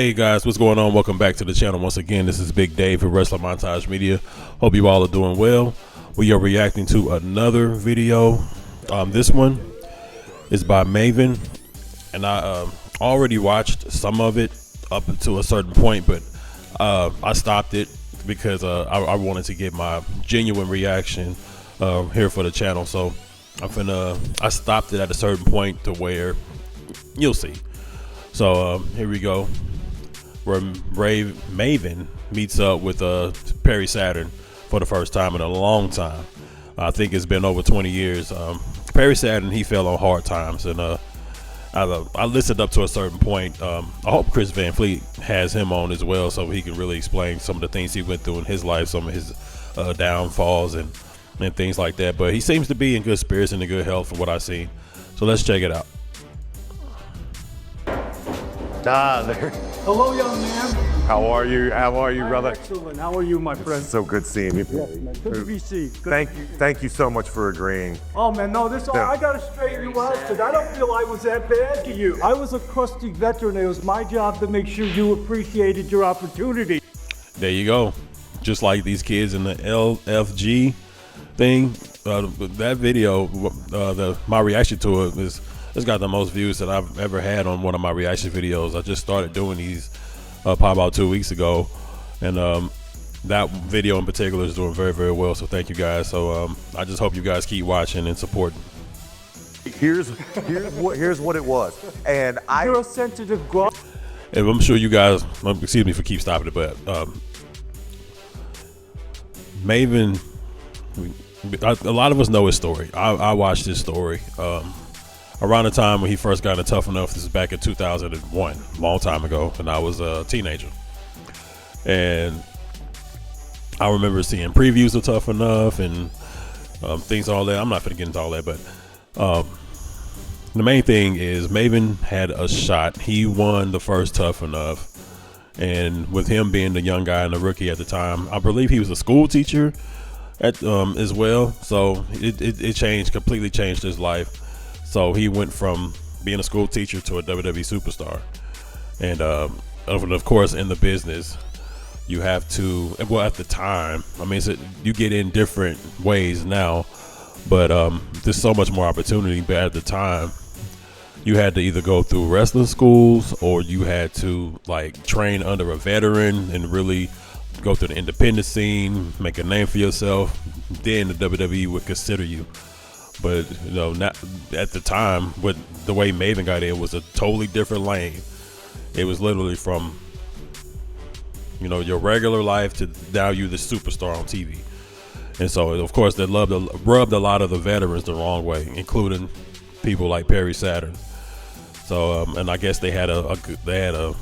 Hey guys, what's going on? Welcome back to the channel once again. This is Big Dave for Wrestling Montage Media. Hope you all are doing well. We are reacting to another video. This one is by Maven, and I already watched some of it up to a certain point, but I stopped it because I wanted to get my genuine reaction here for the channel. So I stopped it at a certain point to where you'll see. So here we go, where Maven meets up with Perry Saturn for the first time in a long time. I think it's been over 20 years. Perry Saturn, he fell on hard times, and I listened up to a certain point. I hope Chris Van Fleet has him on as well, so he can really explain some of the things he went through in his life, some of his downfalls and things like that. But he seems to be in good spirits and in good health from what I've seen. So let's check it out. There. Hello, young man. How are you? How are you, brother? Excellent. How are you, my friend? So good seeing you. Yes, man. Good to be seen. Thank you so much for agreeing. Oh man, no, I gotta straighten you out today. I don't feel I was that bad to you. I was a crusty veteran. It was my job to make sure you appreciated your opportunity. There you go. Just like these kids in the LFG thing. That video, my reaction to it it's got the most views that I've ever had on one of my reaction videos. I just started doing these probably about 2 weeks ago, and that video in particular is doing very, very well. So thank you guys. So I just hope you guys keep watching and supporting. Here's what it was, and You're a sensitive girl. And I'm sure you guys, excuse me for keep stopping it, but Maven, a lot of us know his story. I watched his story. Around the time when he first got into Tough Enough. This is back in 2001, a long time ago, and I was a teenager. And I remember seeing previews of Tough Enough and things all that. I'm not going to get into all that, but the main thing is Maven had a shot. He won the first Tough Enough, and with him being the young guy and the rookie at the time, I believe he was a school teacher as well. So it completely changed his life. So he went from being a school teacher to a WWE superstar. And of course, in the business, you have to, well, at the time, I mean, you get in different ways now, but there's so much more opportunity. But at the time, you had to either go through wrestling schools, or you had to like train under a veteran and really go through the independent scene, make a name for yourself. Then the WWE would consider you. But you know, not at the time, with the way Maven got in was a totally different lane. It was literally from, you know, your regular life to now you the superstar on TV. And so of course they rubbed a lot of the veterans the wrong way, including people like Perry Saturn. So and I guess they had a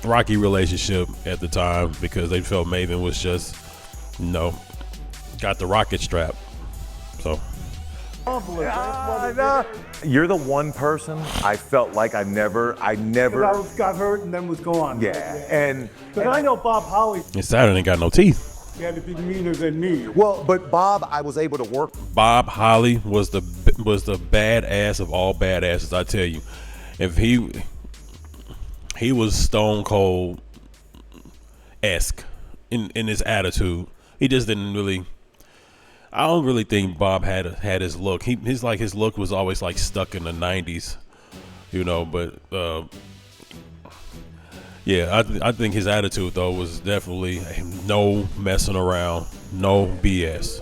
rocky relationship at the time because they felt Maven was just, you know, got the rocket strap. So you're the one person I felt like I never got hurt and then was gone. Yeah, and I know Bob Holly. And Saturn ain't got no teeth. He had to be meaner than me. Well, but Bob, I was able to work. Bob Holly was the badass of all badasses. I tell you, if he was Stone Cold esque in his attitude. He just didn't really. I don't really think Bob had his look. His look was always like stuck in the 90s, you know. But yeah, I think his attitude though was definitely no messing around, no BS.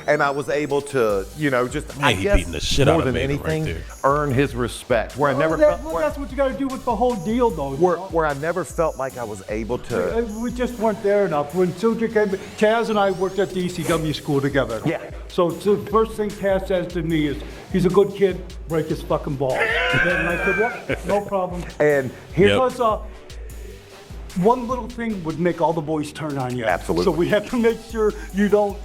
And I was able to, you know, just Man, he beating the shit out of more than Maven anything, right there. earn his respect. Where I never that's what you got to do with the whole deal, though. Where I never felt like I was able to. We just weren't there enough. When Suja came, Chaz and I worked at the ECW school together. Yeah. So the first thing Chaz says to me is, "He's a good kid. Break his fucking balls." And I said, "What? No problem." And here's because one little thing would make all the boys turn on you. Absolutely. So we have to make sure you know.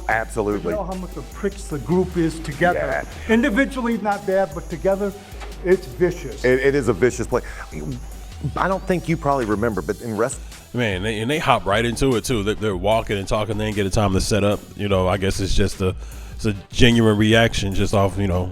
Absolutely. You know how much of pricks the group is together. Yeah. Individually, not bad, but together, it's vicious. It is a vicious play. I don't think you probably remember, but in wrestling. Man, they hop right into it too. They're walking and talking. They ain't get a time to set up. You know, I guess it's just it's a genuine reaction just off, you know,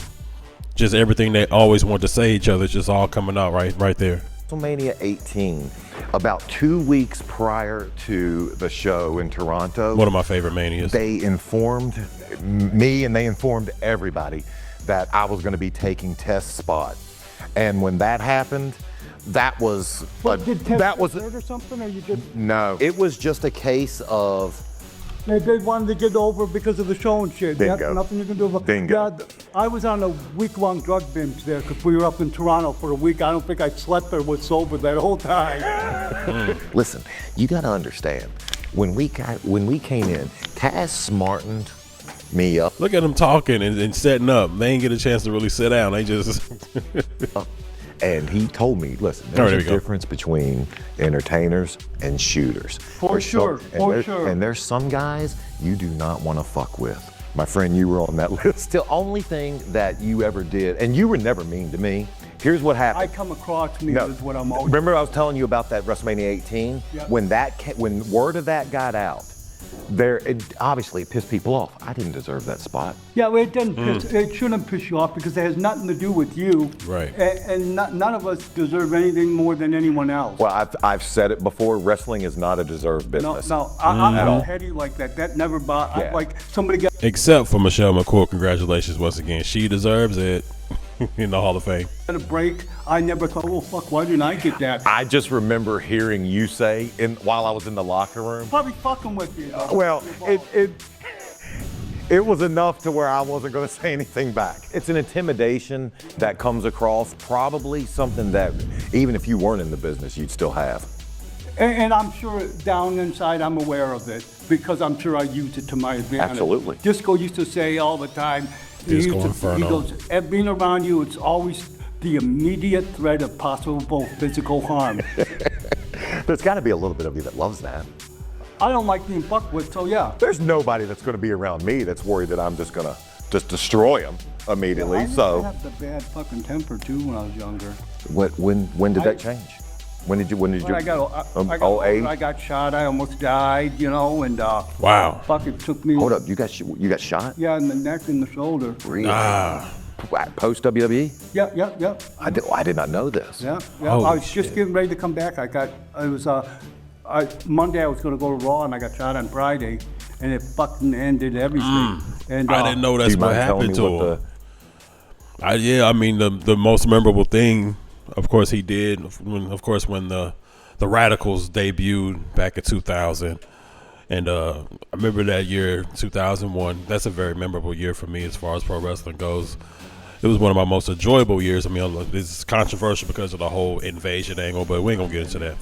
just everything they always want to say each other, just all coming out right there. WrestleMania 18, about 2 weeks prior to the show in Toronto. One of my favorite manias. They informed me and they informed everybody that I was going to be taking Test's spot. And when that happened, that was Did Test that was hurt or something, or you just no. It was just a case of they wanted to get over because of the show and shit. Bingo. That's nothing you can do about. Bingo. Yeah, I was on a week-long drug binge there because we were up in Toronto for a week. I don't think I slept or was sober that whole time. Listen, you got to understand when we came in, Taz smartened me up. Look at them talking and setting up. They ain't get a chance to really sit down. They just And he told me, listen, there there's we a go. difference between entertainers and shooters. For sure. And there's some guys you do not want to fuck with. My friend, you were on that list. The only thing that you ever did, and you were never mean to me, here's what happened. I come across me as what I'm always. Remember I was telling you about that WrestleMania 18? Yep. When word of that got out, obviously it pissed people off. I didn't deserve that spot. Yeah, well, it doesn't piss. It shouldn't piss you off because it has nothing to do with you. Right. And none of us deserve anything more than anyone else. Well, I've said it before. Wrestling is not a deserved business. No, I'm not petty like that. That never bothered. Yeah. Like somebody got. except for Michelle McCool. Congratulations once again. She deserves it in the Hall of Fame. At a break, I never thought, well, fuck, why didn't I get that? I just remember hearing you say while I was in the locker room. Probably fucking with you. Well, it was enough to where I wasn't going to say anything back. It's an intimidation that comes across, probably something that even if you weren't in the business, you'd still have. And I'm sure down inside I'm aware of it because I'm sure I use it to my advantage. Absolutely. Disco used to say all the time, Disco Inferno. he goes, being around you, it's always the immediate threat of possible physical harm. There's got to be a little bit of you that loves that. I don't like being fucked with, so yeah. There's nobody that's going to be around me that's worried that I'm just going to destroy them immediately. I So had the bad fucking temper too when I was younger. when did that change? When did you? When I got shot, I almost died, and Wow. fucking took me. Hold up, you got shot? Yeah, in the neck and the shoulder. Really? Ah. Post WWE? Yep. I did not know this. Yeah. Holy I was shit. just getting ready to come back. Monday I was going to go to Raw and I got shot on Friday, and it fucking ended everything. And I didn't know Do that's you what mind telling happened me to what him. I mean, the most memorable thing, of course, he did when the Radicals debuted back in 2000, and I remember that year, 2001. That's a very memorable year for me as far as pro wrestling goes. It was one of my most enjoyable years. I mean, it's controversial because of the whole invasion angle, but we ain't gonna get into that.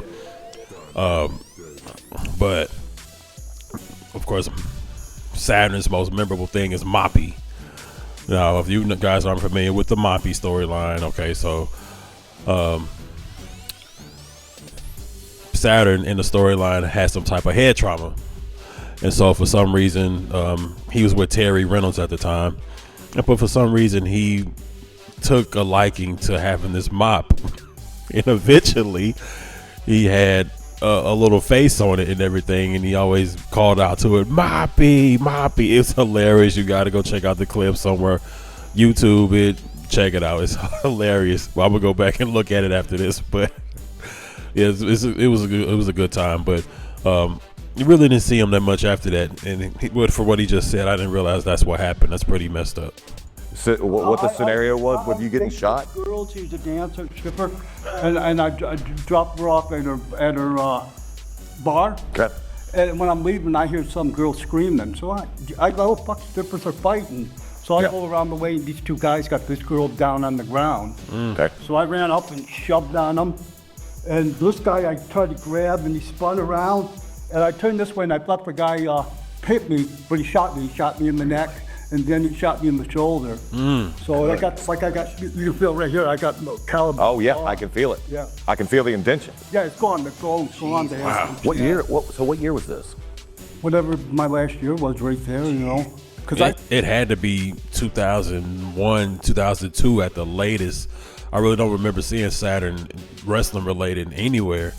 But of course, Saturn's most memorable thing is Moppy. Now, if you guys aren't familiar with the Moppy storyline, okay, so Saturn in the storyline had some type of head trauma, and so for some reason he was with Terry Reynolds at the time, but for some reason he took a liking to having this mop, and eventually he had a little face on it and everything, and he always called out to it, Moppy. It's hilarious. You got to go check out the clip somewhere, YouTube it, check it out. It's hilarious. Well, I'm gonna go back and look at it after this, but yeah, it was a good time. But you really didn't see him that much after that, and for what he just said, I didn't realize that's what happened. That's pretty messed up. So, what the scenario was with you getting shot? Girl, she's a dancer, stripper, and I dropped her off at her bar. Okay. And when I'm leaving, I hear some girl screaming. So I go, oh, fuck, strippers are fighting. So I go around the way, and these two guys got this girl down on the ground. Okay. So I ran up and shoved on them. And this guy I tried to grab, and he spun around. And I turned this way, and I thought the guy hit me, but he shot me. He shot me in the neck, and then he shot me in the shoulder. So I got, you can feel right here, I got caliber. Oh yeah, I can feel it. Yeah. I can feel the intention. Yeah, it's gone. It's gone. Wow. What year? What year was this? Whatever my last year was right there, Because It had to be 2001, 2002 at the latest. I really don't remember seeing Saturn wrestling related anywhere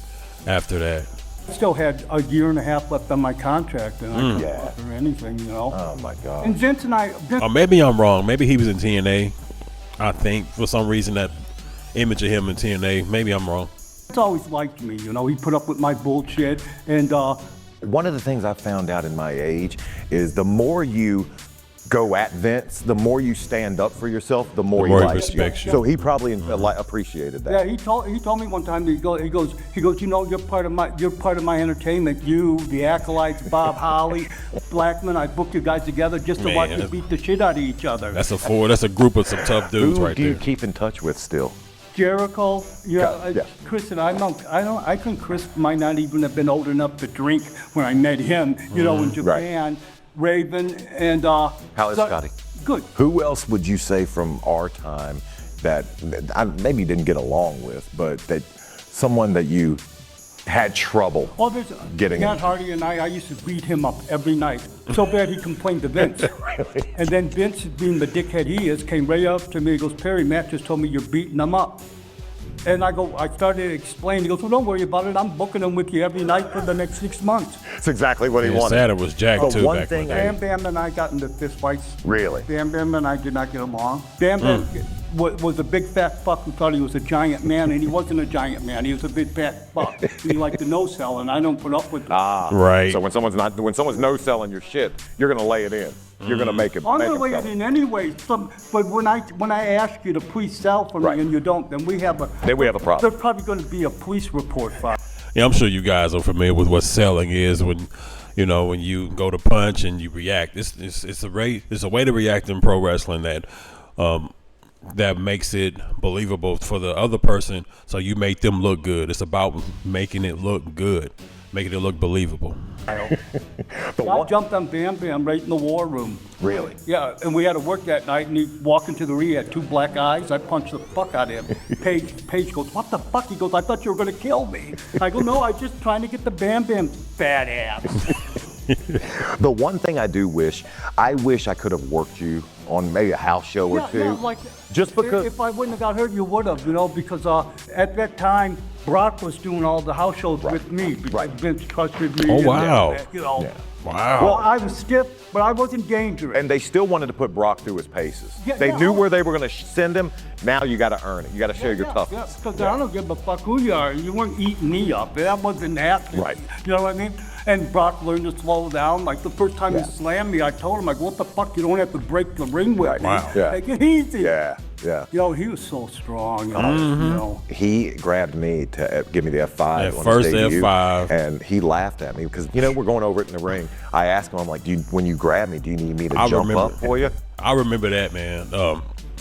after that. I still had a year and a half left on my contract, and I couldn't offer anything, Oh my God. And Vince and I, Or maybe I'm wrong. Maybe he was in TNA. I think for some reason that image of him in TNA. Maybe I'm wrong. He's always liked me, you know. He put up with my bullshit, and One of the things I found out in my age is the more you go at Vince, the more you stand up for yourself, the more he likes respects you. So he probably appreciated that. yeah, he told me one time. He goes, you know, you're part of my entertainment. You, the Acolytes, Bob Holly, Blackman. I booked you guys together just to watch you beat the shit out of each other. That's a group of some tough dudes Who right do you there. keep in touch with still? Jericho, Yeah. Chris and I think Chris might not even have been old enough to drink when I met him, you know, in Japan. Raven and How is Scotty? Good. Who else would you say from our time that I maybe didn't get along with, but that someone that you had trouble Well, there's getting Matt into? Hardy and I used to beat him up every night. So bad he complained to Vince. Really? And then Vince, being the dickhead he is, came right up to me. He goes, Perry, Matt just told me you're beating him up. And I started explaining. He goes, well, don't worry about it. I'm booking him with you every night for the next 6 months. That's exactly what he Yeah, wanted. Saturn was jacked But too one back thing in the day. Bam Bam and I got into fist fights. Really? Bam Bam and I did not get along. Bam Bam was a big fat fuck who thought he was a giant man, and he wasn't a giant man. He was a big fat fuck. And he liked to no-sell, and I don't put up with it. Right. So when someone's no selling your shit, you're gonna lay it in. You're gonna make it. I'm make gonna it lay it sell. in anyway. But when I ask you to please sell for me Right. and you don't, then we have a problem. There's probably going to be a police report filed. Yeah, I'm sure you guys are familiar with what selling is when you go to punch and you react. It's a way to react in pro wrestling that makes it believable for the other person, so you make them look good. It's about making it look good, making it look believable. I jumped on Bam Bam right in the war room. Really? Yeah, and we had to work that night, and he walked into the ring, he had 2 black eyes. I punched the fuck out of him. Paige goes, what the fuck? He goes, I thought you were going to kill me. I go, no, I was just trying to get the Bam Bam fat ass. The one thing I wish I could have worked you on maybe a house show or two. Yeah, like, just because. If I wouldn't have got hurt, you would have, because at that time, Brock was doing all the house shows with me because Vince trusted me. Oh, and, wow. Yeah. Wow. Well, I was stiff, but I wasn't dangerous. And they still wanted to put Brock through his paces. Yeah, They yeah, knew oh. where they were going to send him. Now you got to earn it. You got to show your toughness. Because I don't give a fuck who you are. You weren't eating me up. That wasn't happening. Right. You know what I mean? And Brock learned to slow down. Like the first time he slammed me, I told him, like, what the fuck? You don't have to break the ring with me. Wow. Yeah. Take it easy. Yeah. He was so strong. He grabbed me to give me the F5 That on first his debut, F5. and he laughed at me because we're going over it in the ring. I asked him, I'm like, when you grab me, do you need me to jump up for you? I remember that, man.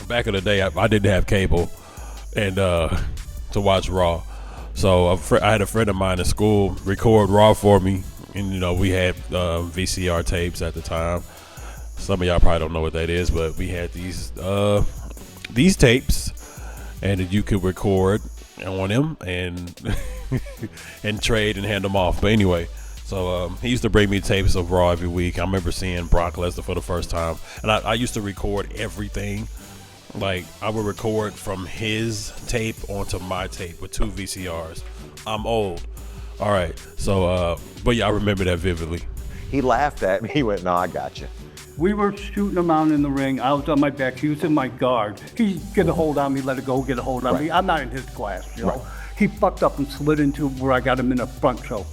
Back in the day, I didn't have cable and to watch Raw. So I had a friend of mine in school record Raw for me, and we had VCR tapes at the time. Some of y'all probably don't know what that is, but we had these tapes, and you could record on them and and trade and hand them off. But anyway, so he used to bring me tapes of Raw every week. I remember seeing Brock Lesnar for the first time, and I used to record everything. Like, I would record from his tape onto my tape with 2 VCRs. I'm old. All right. So, but yeah, I remember that vividly. He laughed at me. He went, no, I got you. We were shooting him out in the ring. I was on my back. He was in my guard. He get a hold on me, let it go, get a hold on me. I'm not in his class, He fucked up and slid into where I got him in a front choke.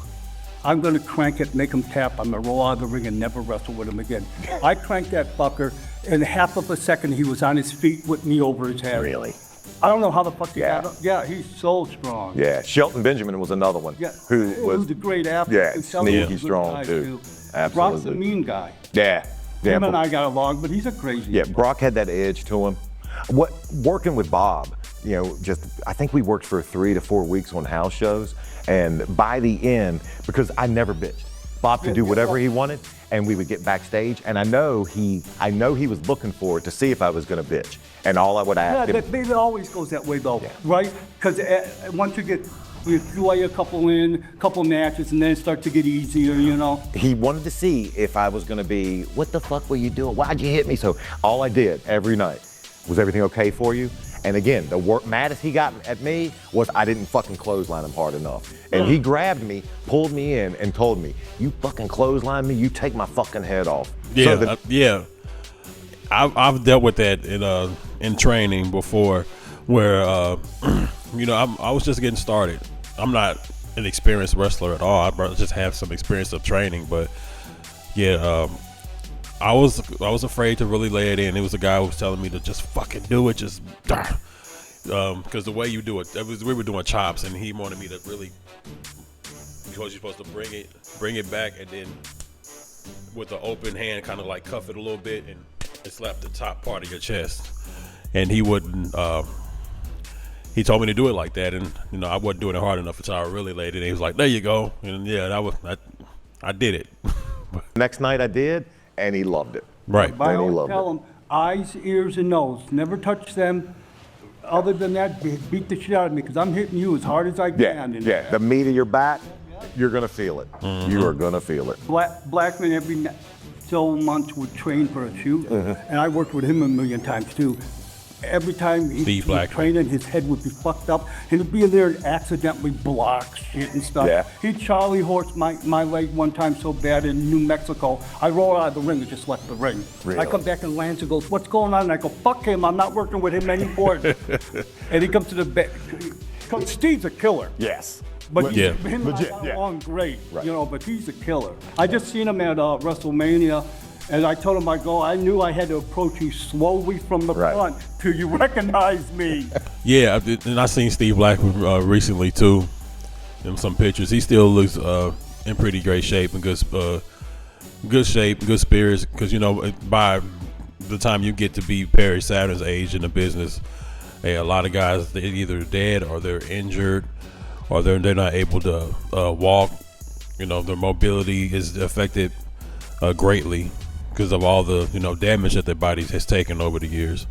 I'm going to crank it, make him tap. I'm going to roll out of the ring and never wrestle with him again. I cranked that fucker. In half of a second, he was on his feet with me over his head. Really? I don't know how the fuck he got up. Yeah, he's so strong. Yeah, Shelton Benjamin was another one. Yeah, Who was a great athlete. Yeah, And Shelton was a sneaky good strong, guy, too. Brock's Absolutely. a mean guy. Yeah. Him and but- I got along, but he's a crazy. Yeah, Brock had that edge to him. Working with Bob, I think we worked for 3 to 4 weeks on house shows, and by the end, because I never bitched, Bob could do whatever he wanted, and we would get backstage, and I know he was looking for it to see if I was going to bitch, and all I would ask him. It always goes that way though, Yeah. right? Because once we play a couple matches, and then it starts to get easier, He wanted to see if I was going to be, what the fuck were you doing? Why'd you hit me? So all I did every night, was everything okay for you? And again, the maddest he got at me was I didn't fucking clothesline him hard enough. And he grabbed me, pulled me in, and told me, you fucking clothesline me, you take my fucking head off. Yeah, So yeah. I've dealt with that in training before, where I was just getting started, I'm not an experienced wrestler at all. I just have some experience of training, but yeah, I was afraid to really lay it in. It was a guy who was telling me to just fucking do it, just because the way you do it, we were doing chops, and he wanted me to really, because you're supposed to bring it back, and then with the open hand, kind of like cuff it a little bit and slap the top part of your chest. And he wouldn't. He told me to do it like that, and I wasn't doing it hard enough until I really laid it. And he was like, "There you go," and yeah, I did it. Next night I did, and he loved it. Right. But I And he always loved tell it. them, eyes, ears, and nose. Never touch them. Other than that, beat the shit out of me, because I'm hitting you as hard as I can. Yeah, And yeah. The meat of your back, you're gonna feel it. You are gonna feel it. Blackman every so months would train for a shoot, and I worked with him a million times too. Every time he Steve was Blackman. training, his head would be fucked up, and he'd be in there and accidentally block shit and stuff. Yeah. He Charlie horsed my leg one time so bad in New Mexico, I rolled out of the ring and just left the ring. Really? I come back and Lance goes, "What's going on?" And I go, "Fuck him, I'm not working with him anymore." And he comes to the back. Steve's a killer. Yes. But Yeah. him and I Legit, got yeah. along great, Right. but he's a killer. I just seen him at WrestleMania, and I told him I knew I had to approach you slowly from the Right. front till you recognize me. Yeah, and I seen Steve Blackman recently too, in some pictures. He still looks in pretty great shape and good shape, good spirits. Because by the time you get to be Perry Saturn's age in the business, a lot of guys, they're either dead or they're injured, or they're not able to walk. Their mobility is affected greatly because of all the damage that their bodies has taken over the years.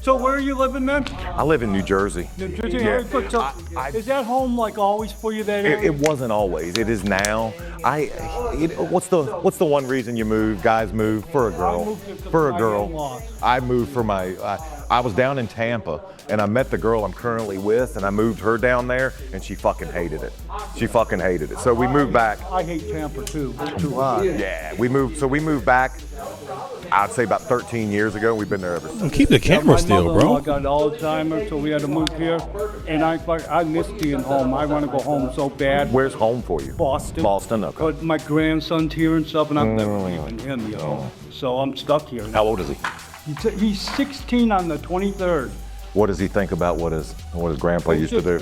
So where are you living then? I live in New Jersey. New Jersey? Yeah. So, I- is that home like always for you that area? It wasn't always. It is now. What's the one reason you move? Guys move for a girl. moved here 'cause For of a my girl. in-laws. I moved for my. I was down in Tampa, and I met the girl I'm currently with, and I moved her down there, and she fucking hated it. She fucking hated it. So we moved back. I hate Tampa too. It's too hot. Yeah, we moved back. I'd say about 13 years ago. We've been there ever since. Keep the camera My still, mother-in-law bro. got Alzheimer's, so we had to move here. And I miss being home. I want to go home so bad. Where's home for you? Boston. Boston. Okay. But my grandson's here and stuff, and I'm never leaving him, So I'm stuck here. How old is he? He's 16 on the 23rd. What does he think about what his grandpa used to do?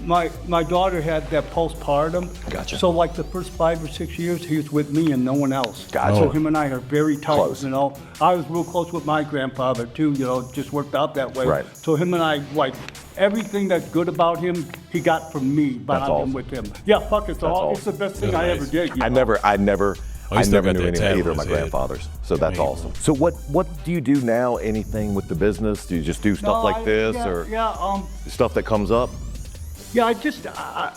My daughter had that postpartum. Gotcha. So like the first 5 or 6 years, he was with me and no one else. Gotcha. So him and I are very tight. Close. I was real close with my grandfather too. It just worked out that way. Right. So him and I, like everything that's good about him, he got from me by That's I'm awesome. with him. Yeah, fuck it. It's awesome. the best thing That's I ever nice. did. I never Oh, he still got knew that any tab either on of my his head. grandfathers. So that's Yeah. awesome. So what do you do now? Anything with the business? Do you just do stuff like this or stuff that comes up? Yeah, I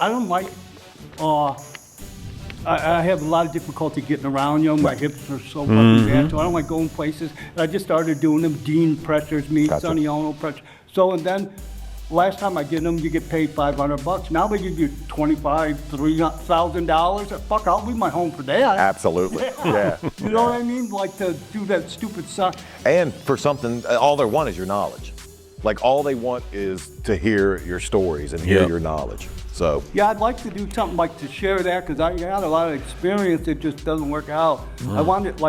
don't like, I have a lot of difficulty getting around, my hips are so fucking bad, so I don't like going places. I just started doing them, Dean pressures me, Gotcha. Sonny Ono pressure. So, and then, last time I did them, you get paid $500. Now they give you $2,500, $3,000. Fuck, I'll leave my home for that. Absolutely. Yeah. You know what I mean? Like to do that stupid stuff. And for something, all they want is your knowledge. Like all they want is to hear your stories and hear Yep. your knowledge. So Yeah, I'd like to do something like to share that because I got a lot of experience. It just doesn't work out. I wanted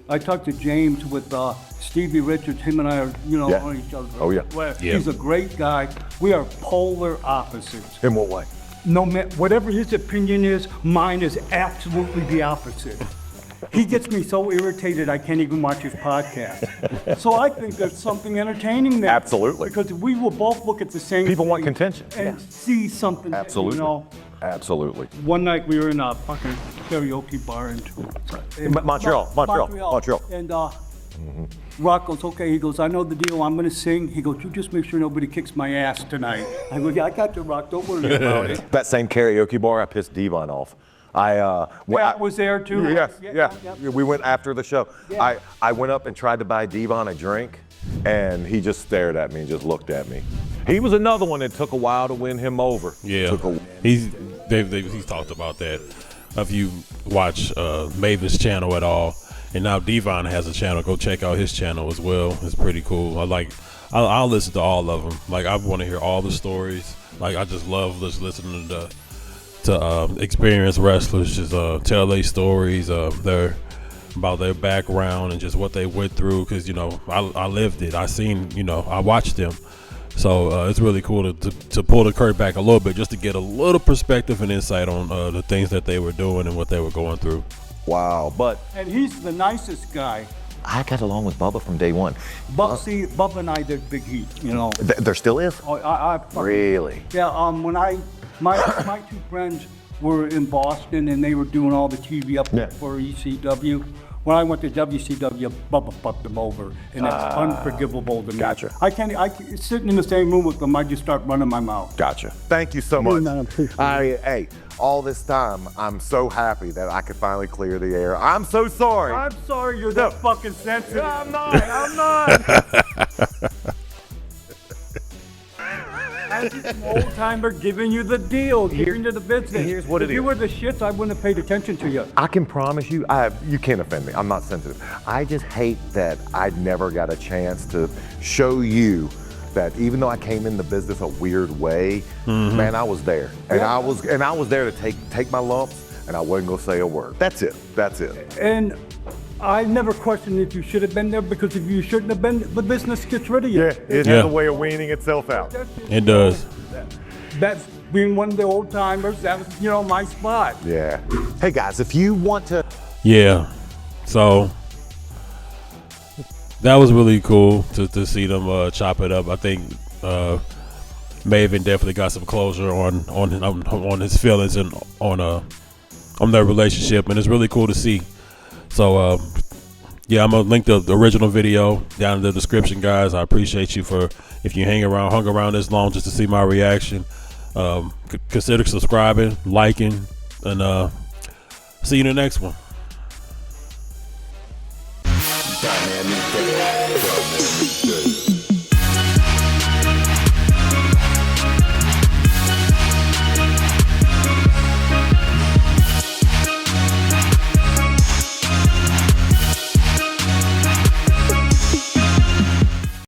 I talked to James with Stevie Richards. Him and I are Yeah. on each other. Oh, yeah. Yeah. He's a great guy. We are polar opposites. in what way? No matter whatever his opinion is, mine is absolutely the opposite. He gets me so irritated I can't even watch his podcast. So I think there's something entertaining there. Absolutely. Because we will both look at the same People want thing contention. and Yeah. see something. Absolutely. Absolutely. One night we were in a fucking karaoke bar in Montreal. And Rock goes, okay, he goes, I know the deal, I'm gonna sing. He goes, you just make sure nobody kicks my ass tonight. I go, yeah, I got you, Rock, don't worry about it. That same karaoke bar, I pissed Devon off. Pat was there too. Yeah. We went after the show. Yeah. I went up and tried to buy Devon a drink, and he just stared at me and just looked at me. He was another one that took a while to win him over. Yeah, he's talked about that. If you watch Maven's channel at all, and now Devon has a channel, go check out his channel as well. It's pretty cool. I I'll listen to all of them. Like I want to hear all the stories. Like I just love just listening to experienced wrestlers just tell their stories, about their background and just what they went through. Because I lived it. I seen, I watched them. So it's really cool to pull the curtain back a little bit just to get a little perspective and insight on the things that they were doing and what they were going through. Wow, but And he's the nicest guy. I got along with Bubba from day one. But see, Bubba and I did big heat, There still is? Oh, I fucking- Really? Yeah, when my two friends were in Boston and they were doing all the TV up Yeah. for ECW. When I went to WCW, Bubba fucked them over, and that's unforgivable to me. Gotcha. I sitting in the same room with them, I just start running my mouth. Gotcha. Thank you so much. No, appreciate Hey, all this time, I'm so happy that I could finally clear the air. I'm so sorry. I'm sorry you're that fucking sensitive. I'm not. As an old timer giving you the deal, giving you the business. Here's what it If you is. were the shits, I wouldn't have paid attention to you. I can promise you, you can't offend me. I'm not sensitive. I just hate that I never got a chance to show you that even though I came in the business a weird way, man, I was there. And I was there to take my lumps, and I wasn't gonna say a word. That's it. And I never questioned if you should have been there, because if you shouldn't have been, the business gets rid of you. It Yeah. has a way of weaning itself out. It does. That's being one of the old timers. That was, my spot. Yeah. Hey guys, if you want to, Yeah. So that was really cool to see them chop it up. I think Maven definitely got some closure on his feelings and on their relationship, and it's really cool to see. So yeah, I'm gonna link the original video down in the description, guys. I appreciate you if you hung around this long just to see my reaction. Consider subscribing, liking, and see you in the next one. Dynamic.